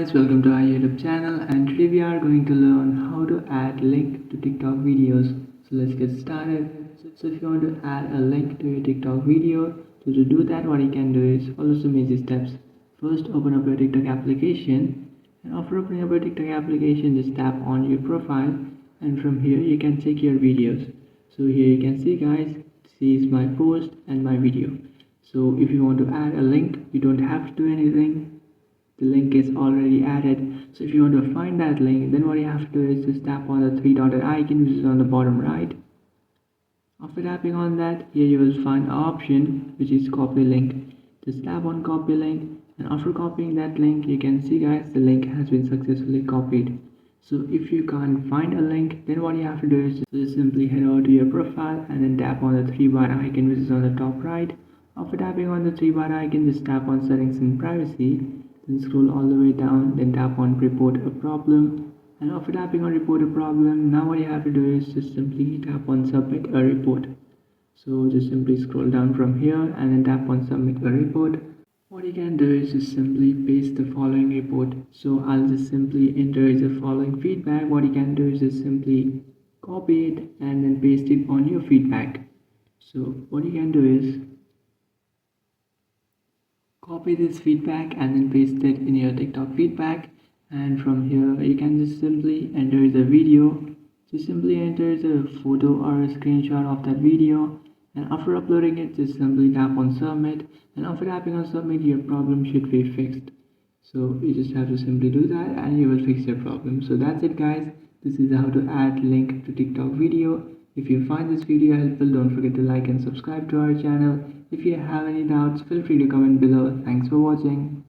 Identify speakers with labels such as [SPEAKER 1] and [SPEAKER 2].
[SPEAKER 1] guys, welcome to our YouTube channel, and today we are going to learn how to add link to TikTok videos. So let's get started. So if you want to add a link to your TikTok video, so to do that what you can do is follow some easy steps. First, open up your TikTok application, and after opening up your TikTok application, just tap on your profile, and from here you can check your videos. So here you can see guys, this is my post and my video. So if you want to add a link, you don't have to do anything. The link is already added. So if you want to find that link, then what you have to do is just tap on the three-dotted icon which is on the bottom right. After tapping on that, here you will find an option which is copy link. Just tap on copy link, and after copying that link, you can see guys, the link has been successfully copied. So if you can't find a link, then what you have to do is just simply head over to your profile and then tap on the three-bar icon which is on the top right. After tapping on the three-bar icon, just tap on settings and privacy. Then scroll all the way down, then tap on report a problem, and after tapping on report a problem, now what you have to do is just simply tap on submit a report. So just simply scroll down from here and then tap on submit a report. What you can do is just simply paste the following report. So I'll just simply enter the following feedback. What you can do is just simply copy it and then paste it on your feedback. So what you can do is copy this feedback and then paste it in your TikTok feedback, and from here you can just simply enter the video. Just simply enter the photo or a screenshot of that video, and after uploading it just simply tap on submit, and after tapping on submit your problem should be fixed. So you just have to simply do that and you will fix your problem. So that's it guys, this is how to add link to TikTok video. If you find this video helpful, don't forget to like and subscribe to our channel. If you have any doubts, feel free to comment below. Thanks for watching.